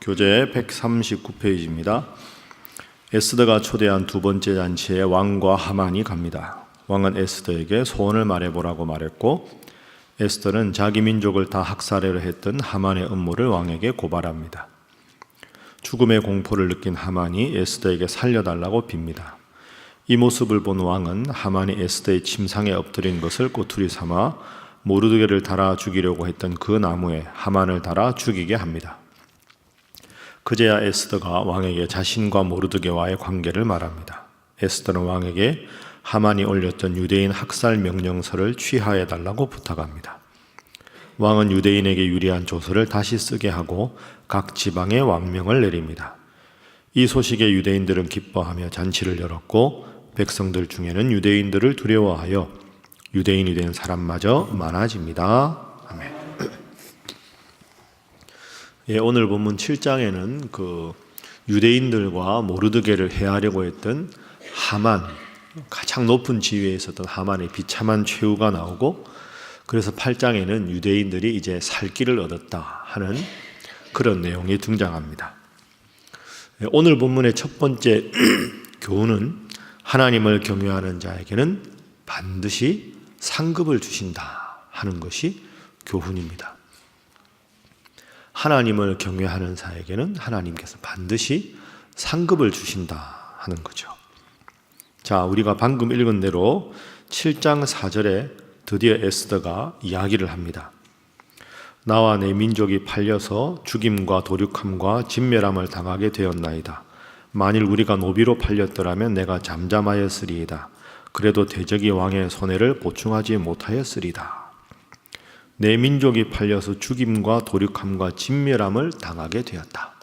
교재 139페이지입니다. 에스더가 초대한 두 번째 잔치에 왕과 하만이 갑니다. 왕은 에스더에게 소원을 말해보라고 말했고, 에스더는 자기 민족을 다 학살하려 했던 하만의 음모를 왕에게 고발합니다. 죽음의 공포를 느낀 하만이 에스더에게 살려달라고 빕니다. 이 모습을 본 왕은 하만이 에스더의 침상에 엎드린 것을 꼬투리 삼아 모르드게를 달아 죽이려고 했던 그 나무에 하만을 달아 죽이게 합니다. 그제야 에스더가 왕에게 자신과 모르드게와의 관계를 말합니다. 에스더는 왕에게 하만이 올렸던 유대인 학살 명령서를 취하해달라고 부탁합니다. 왕은 유대인에게 유리한 조서를 다시 쓰게 하고 각 지방에 왕명을 내립니다. 이 소식에 유대인들은 기뻐하며 잔치를 열었고, 백성들 중에는 유대인들을 두려워하여 유대인이 된 사람마저 많아집니다. 아멘. 오늘 본문 7장에는 유대인들과 모르드게를 해하려고 했던 하만, 가장 높은 지위에 있었던 하만의 비참한 최후가 나오고, 그래서 8장에는 유대인들이 이제 살 길을 얻었다 하는 그런 내용이 등장합니다. 오늘 본문의 첫 번째 교훈은 하나님을 경외하는 자에게는 반드시 상급을 주신다 하는 것이 교훈입니다. 하나님을 경외하는 자에게는 하나님께서 반드시 상급을 주신다 하는 거죠. 자, 우리가 방금 읽은 대로 7장 4절에 드디어 에스더가 이야기를 합니다. 나와 내 민족이 팔려서 죽임과 도륙함과 진멸함을 당하게 되었나이다. 만일 우리가 노비로 팔렸더라면 내가 잠잠하였으리이다. 그래도 대적이 왕의 손해를 보충하지 못하였으리다. 내 민족이 팔려서 죽임과 도륙함과 진멸함을 당하게 되었다.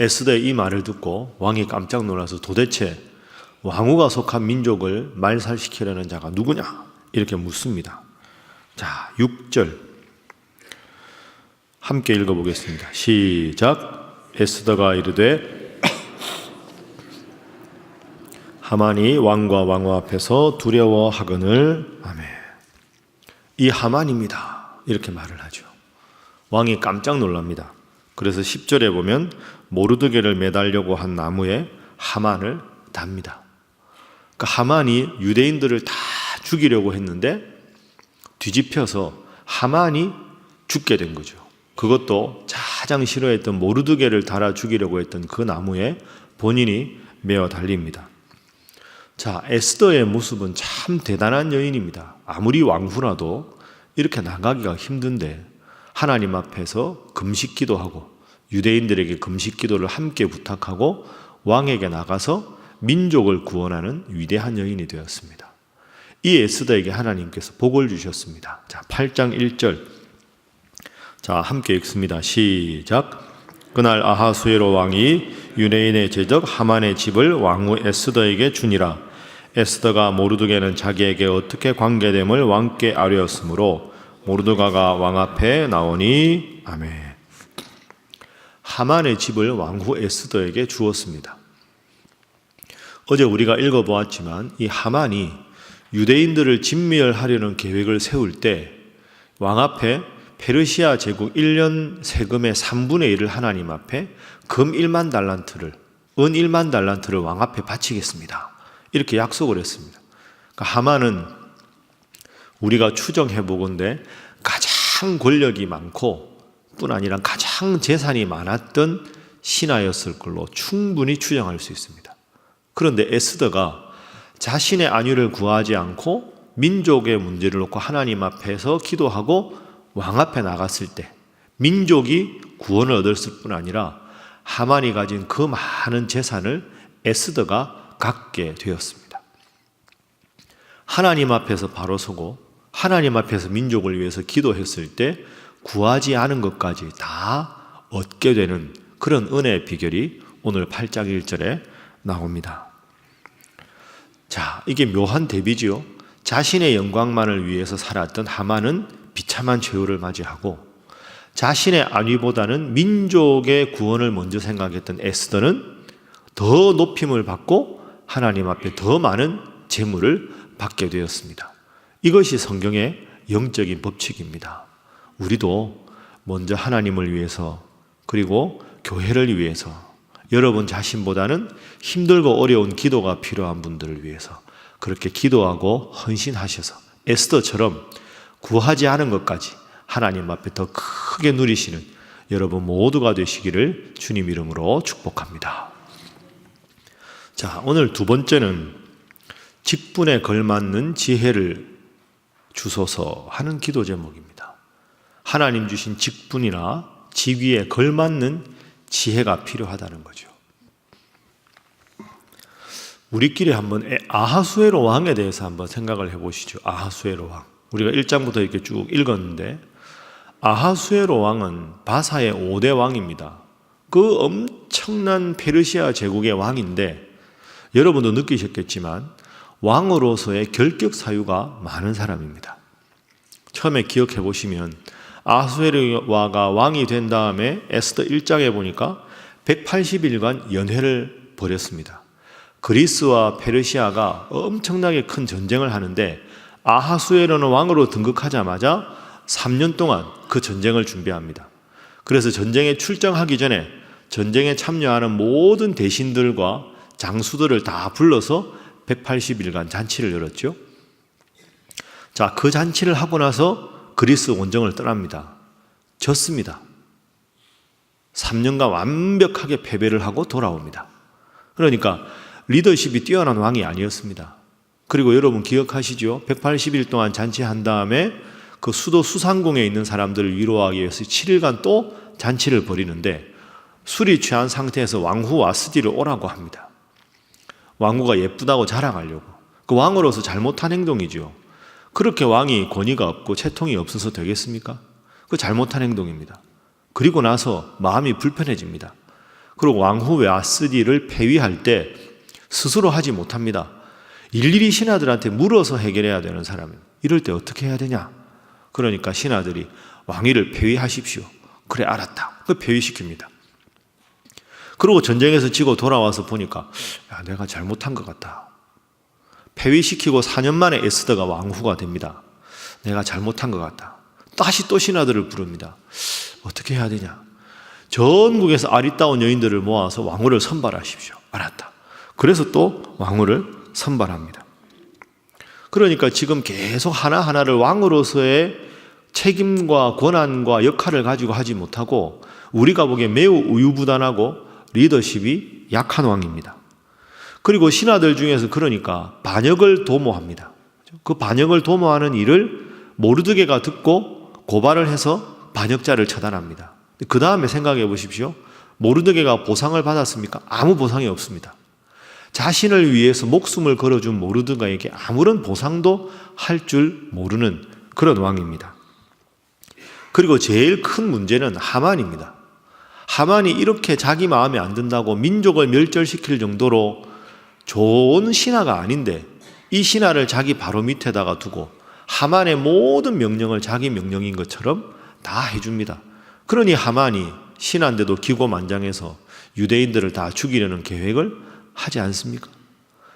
에스더의 이 말을 듣고 왕이 깜짝 놀라서 도대체 왕후가 속한 민족을 말살시키려는 자가 누구냐? 이렇게 묻습니다. 자, 6절 함께 읽어보겠습니다. 시작. 에스더가 이르되 하만이 왕과 왕후 앞에서 두려워하거늘. 아멘. 이 하만입니다. 이렇게 말을 하죠. 왕이 깜짝 놀랍니다. 그래서 10절에 보면 모르드게를 매달려고 한 나무에 하만을 답니다. 그러니까 하만이 유대인들을 다 죽이려고 했는데 뒤집혀서 하만이 죽게 된 거죠. 그것도 가장 싫어했던 모르드게를 달아 죽이려고 했던 그 나무에 본인이 매어 달립니다. 자, 에스더의 모습은 참 대단한 여인입니다. 아무리 왕후라도 이렇게 나가기가 힘든데 하나님 앞에서 금식 기도하고 유대인들에게 금식 기도를 함께 부탁하고 왕에게 나가서 민족을 구원하는 위대한 여인이 되었습니다. 이 에스더에게 하나님께서 복을 주셨습니다. 자, 8장 1절. 자, 함께 읽습니다. 시작. 그날 아하수에로 왕이 유대인의 제적 하만의 집을 왕후 에스더에게 주니라. 에스더가 모르드게는 자기에게 어떻게 관계됨을 왕께 아뢰었으므로 모르드가가 왕 앞에 나오니. 아멘. 하만의 집을 왕후 에스더에게 주었습니다. 어제 우리가 읽어보았지만 이 하만이 유대인들을 진멸하려는 계획을 세울 때 왕 앞에 페르시아 제국 1년 세금의 3분의 1을 하나님 앞에 금 1만 달란트를, 은 1만 달란트를 왕 앞에 바치겠습니다. 이렇게 약속을 했습니다. 그러니까 하만은 우리가 추정해 보건대 가장 권력이 많고 뿐 아니라 가장 재산이 많았던 신하였을 걸로 충분히 추정할 수 있습니다. 그런데 에스더가 자신의 안위를 구하지 않고 민족의 문제를 놓고 하나님 앞에서 기도하고 왕 앞에 나갔을 때 민족이 구원을 얻었을 뿐 아니라 하만이 가진 그 많은 재산을 에스더가 갖게 되었습니다. 하나님 앞에서 바로 서고 하나님 앞에서 민족을 위해서 기도했을 때 구하지 않은 것까지 다 얻게 되는 그런 은혜의 비결이 오늘 8장 1절에 나옵니다. 자, 이게 묘한 대비지요. 자신의 영광만을 위해서 살았던 하만은 비참한 최후를 맞이하고, 자신의 안위보다는 민족의 구원을 먼저 생각했던 에스더는 더 높임을 받고 하나님 앞에 더 많은 재물을 받게 되었습니다. 이것이 성경의 영적인 법칙입니다. 우리도 먼저 하나님을 위해서 그리고 교회를 위해서, 여러분 자신보다는 힘들고 어려운 기도가 필요한 분들을 위해서 그렇게 기도하고 헌신하셔서 에스더처럼 구하지 않은 것까지 하나님 앞에 더 크게 누리시는 여러분 모두가 되시기를 주님 이름으로 축복합니다. 자, 오늘 두 번째는 직분에 걸맞는 지혜를 주소서 하는 기도 제목입니다. 하나님 주신 직분이나 직위에 걸맞는 지혜가 필요하다는 거죠. 우리끼리 한번 아하수에로 왕에 대해서 한번 생각을 해보시죠. 아하수에로 왕. 우리가 1장부터 이렇게 쭉 읽었는데 아하수에로 왕은 바사의 5대 왕입니다. 그 엄청난 페르시아 제국의 왕인데 여러분도 느끼셨겠지만 왕으로서의 결격 사유가 많은 사람입니다. 처음에 기억해 보시면 아하수에로가 왕이 된 다음에 에스더 1장에 보니까 180일간 연회를 벌였습니다. 그리스와 페르시아가 엄청나게 큰 전쟁을 하는데 아하수에로는 왕으로 등극하자마자 3년 동안 그 전쟁을 준비합니다. 그래서 전쟁에 출정하기 전에 전쟁에 참여하는 모든 대신들과 장수들을 다 불러서 180일간 잔치를 열었죠. 자, 그 잔치를 하고 나서 그리스 원정을 떠납니다. 졌습니다. 3년간 완벽하게 패배를 하고 돌아옵니다. 그러니까 리더십이 뛰어난 왕이 아니었습니다. 그리고 여러분 기억하시죠? 180일 동안 잔치한 다음에 그 수도 수상궁에 있는 사람들을 위로하기 위해서 7일간 또 잔치를 벌이는데 술이 취한 상태에서 왕후 와스디를 오라고 합니다. 왕후가 예쁘다고 자랑하려고. 그 왕으로서 잘못한 행동이죠. 그렇게 왕이 권위가 없고 채통이 없어서 되겠습니까? 그 잘못한 행동입니다. 그리고 나서 마음이 불편해집니다. 그리고 왕후 와스디를 폐위할 때 스스로 하지 못합니다. 일일이 신하들한테 물어서 해결해야 되는 사람입니다. 이럴 때 어떻게 해야 되냐? 그러니까 신하들이 왕위를 폐위하십시오. 그래, 알았다. 그 폐위시킵니다. 그리고 전쟁에서 지고 돌아와서 보니까 야, 내가 잘못한 것 같다. 폐위시키고 4년 만에 에스더가 왕후가 됩니다. 내가 잘못한 것 같다. 다시 또 신하들을 부릅니다. 어떻게 해야 되냐? 전국에서 아리따운 여인들을 모아서 왕후를 선발하십시오. 알았다. 그래서 또 왕후를 선발합니다. 그러니까 지금 계속 하나하나를 왕으로서의 책임과 권한과 역할을 가지고 하지 못하고 우리가 보기에 매우 우유부단하고 리더십이 약한 왕입니다. 그리고 신하들 중에서 그러니까 반역을 도모합니다. 그 반역을 도모하는 일을 모르드게가 듣고 고발을 해서 반역자를 처단합니다. 그 다음에 생각해 보십시오. 모르드게가 보상을 받았습니까? 아무 보상이 없습니다. 자신을 위해서 목숨을 걸어준 모르드게에게 아무런 보상도 할 줄 모르는 그런 왕입니다. 그리고 제일 큰 문제는 하만입니다. 하만이 이렇게 자기 마음에 안 든다고 민족을 멸절시킬 정도로 좋은 신하가 아닌데 이 신하를 자기 바로 밑에다가 두고 하만의 모든 명령을 자기 명령인 것처럼 다 해줍니다. 그러니 하만이 신하인데도 기고만장해서 유대인들을 다 죽이려는 계획을 하지 않습니까?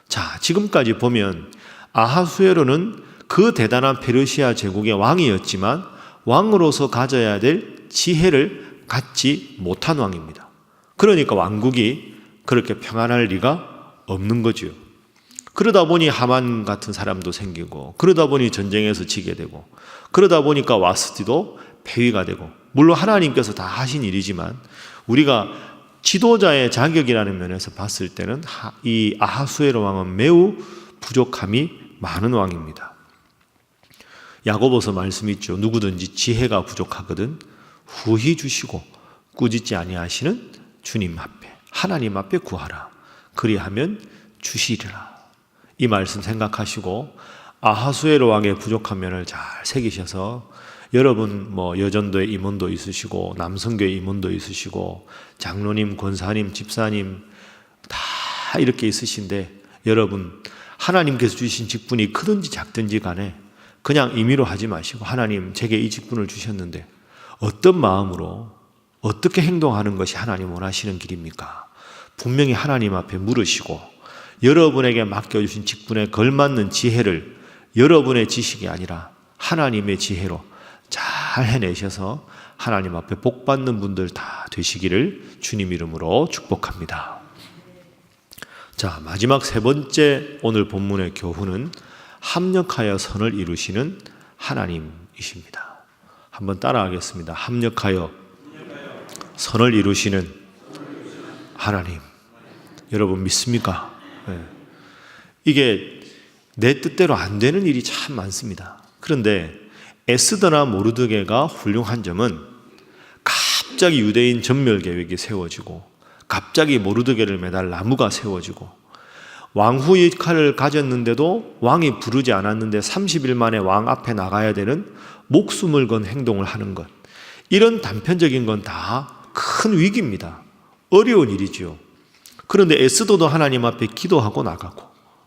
자, 지금까지 보면 아하수에로는 그 대단한 페르시아 제국의 왕이었지만 왕으로서 가져야 될 지혜를 갖지 못한 왕입니다. 그러니까 왕국이 그렇게 평안할 리가 없는 거죠. 그러다 보니 하만 같은 사람도 생기고 그러다 보니 전쟁에서 지게 되고 그러다 보니까 와스디도 폐위가 되고 물론 하나님께서 다 하신 일이지만 우리가 지도자의 자격이라는 면에서 봤을 때는 이 아하수에로 왕은 매우 부족함이 많은 왕입니다. 야고보서 말씀이 있죠. 누구든지 지혜가 부족하거든 후히 주시고 꾸짖지 아니하시는 주님 앞에 하나님 앞에 구하라. 그리하면 주시리라. 이 말씀 생각하시고 아하수에로 왕의 부족한 면을 잘 새기셔서 여러분 여전도에 임원도 있으시고 남성교회 임원도 있으시고 장로님, 권사님, 집사님 다 이렇게 있으신데 여러분 하나님께서 주신 직분이 크든지 작든지 간에 그냥 임의로 하지 마시고 하나님 제게 이 직분을 주셨는데 어떤 마음으로 어떻게 행동하는 것이 하나님 원하시는 길입니까? 분명히 하나님 앞에 물으시고 여러분에게 맡겨주신 직분에 걸맞는 지혜를 여러분의 지식이 아니라 하나님의 지혜로 잘 해내셔서 하나님 앞에 복 받는 분들 다 되시기를 주님 이름으로 축복합니다. 자, 마지막 세 번째 오늘 본문의 교훈은 합력하여 선을 이루시는 하나님이십니다. 한번 따라하겠습니다. 합력하여 선을 이루시는 하나님. 여러분 믿습니까? 네. 이게 내 뜻대로 안 되는 일이 참 많습니다. 그런데 에스더나 모르드게가 훌륭한 점은 갑자기 유대인 전멸 계획이 세워지고 갑자기 모르드게를 매달 나무가 세워지고 왕후 역할을 가졌는데도 왕이 부르지 않았는데 30일 만에 왕 앞에 나가야 되는 목숨을 건 행동을 하는 것, 이런 단편적인 건 다 큰 위기입니다. 어려운 일이지요. 그런데 에스더도 하나님 앞에 기도하고 나가고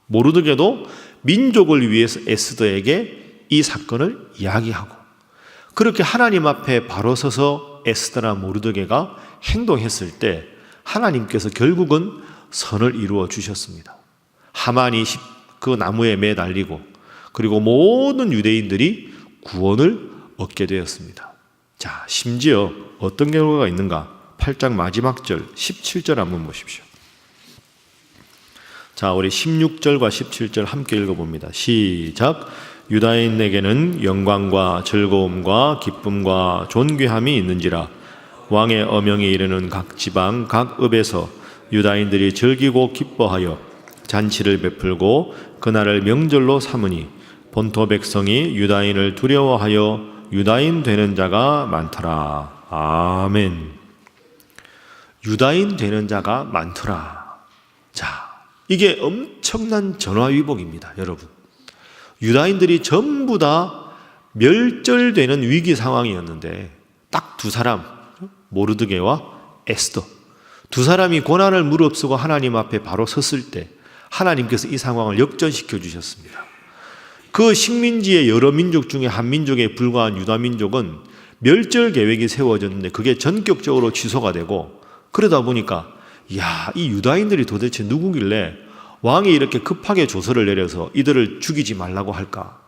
모르드게도 민족을 위해서 에스더에게 이 사건을 이야기하고 그렇게 하나님 앞에 바로 서서 에스더나 모르드게가 행동했을 때 하나님께서 결국은 선을 이루어 주셨습니다. 하만이 그 나무에 매달리고 그리고 모든 유대인들이 구원을 얻게 되었습니다. 자, 심지어 어떤 결과가 있는가? 8장 마지막 절 17절 한번 보십시오. 자, 우리 16절과 17절 함께 읽어봅니다. 시작. 유다인에게는 영광과 즐거움과 기쁨과 존귀함이 있는지라 왕의 어명이 이르는 각 지방 각 읍에서 유다인들이 즐기고 기뻐하여 잔치를 베풀고 그날을 명절로 삼으니 본토 백성이 유다인을 두려워하여 유다인 되는 자가 많더라. 아멘. 유다인 되는 자가 많더라. 자, 이게 엄청난 전화위복입니다, 여러분. 유다인들이 전부 다 멸절되는 위기 상황이었는데 딱 두 사람, 모르드게와 에스더, 두 사람이 고난을 무릅쓰고 하나님 앞에 바로 섰을 때 하나님께서 이 상황을 역전시켜 주셨습니다. 그 식민지의 여러 민족 중에 한 민족에 불과한 유다 민족은 멸절 계획이 세워졌는데 그게 전격적으로 취소가 되고, 그러다 보니까 야, 이 유다인들이 도대체 누구길래 왕이 이렇게 급하게 조서를 내려서 이들을 죽이지 말라고 할까?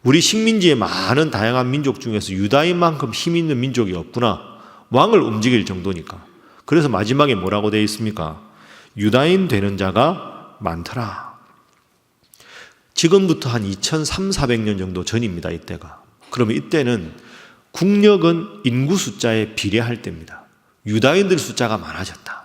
우리 식민지의 많은 다양한 민족 중에서 유다인만큼 힘 있는 민족이 없구나. 왕을 움직일 정도니까. 그래서 마지막에 뭐라고 되어 있습니까? 유다인 되는 자가 많더라. 지금부터 한 2300~400년 정도 전입니다, 이때가. 그러면 이때는 국력은 인구 숫자에 비례할 때입니다. 유다인들 숫자가 많아졌다.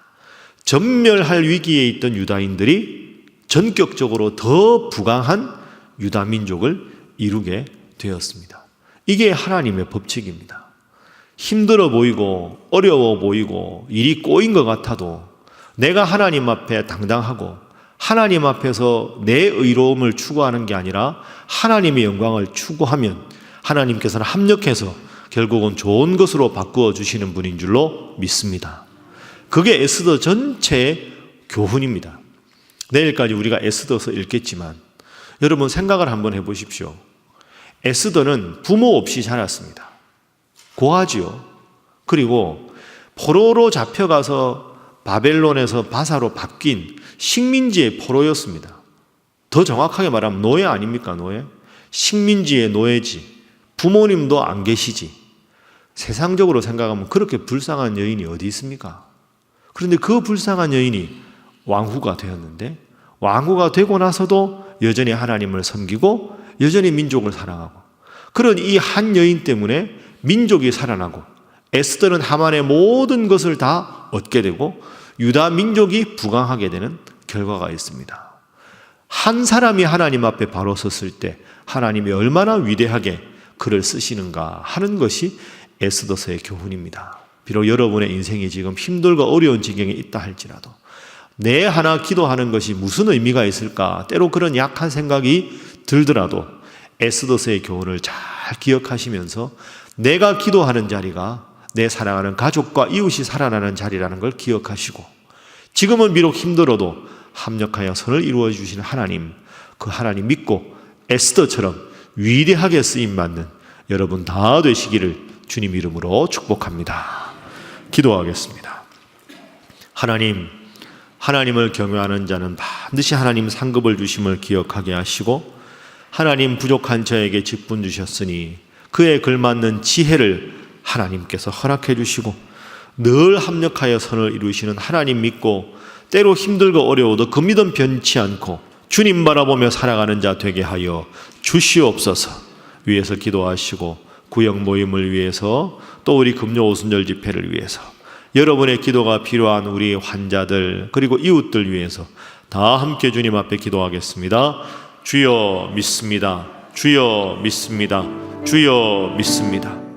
전멸할 위기에 있던 유다인들이 전격적으로 더 부강한 유다 민족을 이루게 되었습니다. 이게 하나님의 법칙입니다. 힘들어 보이고 어려워 보이고 일이 꼬인 것 같아도 내가 하나님 앞에 당당하고 하나님 앞에서 내 의로움을 추구하는 게 아니라 하나님의 영광을 추구하면 하나님께서는 합력해서 결국은 좋은 것으로 바꾸어 주시는 분인 줄로 믿습니다. 그게 에스더 전체의 교훈입니다. 내일까지 우리가 에스더서 읽겠지만 여러분 생각을 한번 해보십시오. 에스더는 부모 없이 자랐습니다. 고아지요. 그리고 포로로 잡혀가서 바벨론에서 바사로 바뀐 식민지의 포로였습니다. 더 정확하게 말하면 노예 아닙니까? 노예? 식민지의 노예지. 부모님도 안 계시지. 세상적으로 생각하면 그렇게 불쌍한 여인이 어디 있습니까? 그런데 그 불쌍한 여인이 왕후가 되었는데 왕후가 되고 나서도 여전히 하나님을 섬기고 여전히 민족을 사랑하고, 그런 이 한 여인 때문에 민족이 살아나고 에스더는 하만의 모든 것을 다 얻게 되고 유다 민족이 부강하게 되는 결과가 있습니다. 한 사람이 하나님 앞에 바로 섰을 때 하나님이 얼마나 위대하게 그를 쓰시는가 하는 것이 에스더서의 교훈입니다. 비록 여러분의 인생이 지금 힘들고 어려운 지경에 있다 할지라도 내 하나 기도하는 것이 무슨 의미가 있을까, 때로 그런 약한 생각이 들더라도 에스더서의 교훈을 잘 기억하시면서 내가 기도하는 자리가 내 사랑하는 가족과 이웃이 살아나는 자리라는 걸 기억하시고, 지금은 비록 힘들어도 합력하여 선을 이루어 주시는 하나님, 그 하나님 믿고 에스더처럼 위대하게 쓰임받는 여러분 다 되시기를 주님 이름으로 축복합니다. 기도하겠습니다. 하나님, 하나님을 경외하는 자는 반드시 하나님 상급을 주심을 기억하게 하시고, 하나님 부족한 저에게 직분 주셨으니 그에 걸맞는 지혜를 하나님께서 허락해 주시고 늘 합력하여 선을 이루시는 하나님 믿고 때로 힘들고 어려워도 그 믿음 변치 않고 주님 바라보며 살아가는 자 되게 하여 주시옵소서. 위에서 기도하시고 구역 모임을 위해서 또 우리 금요 오순절 집회를 위해서 여러분의 기도가 필요한 우리 환자들 그리고 이웃들 위해서 다 함께 주님 앞에 기도하겠습니다. 주여 믿습니다. 주여 믿습니다. 주여 믿습니다.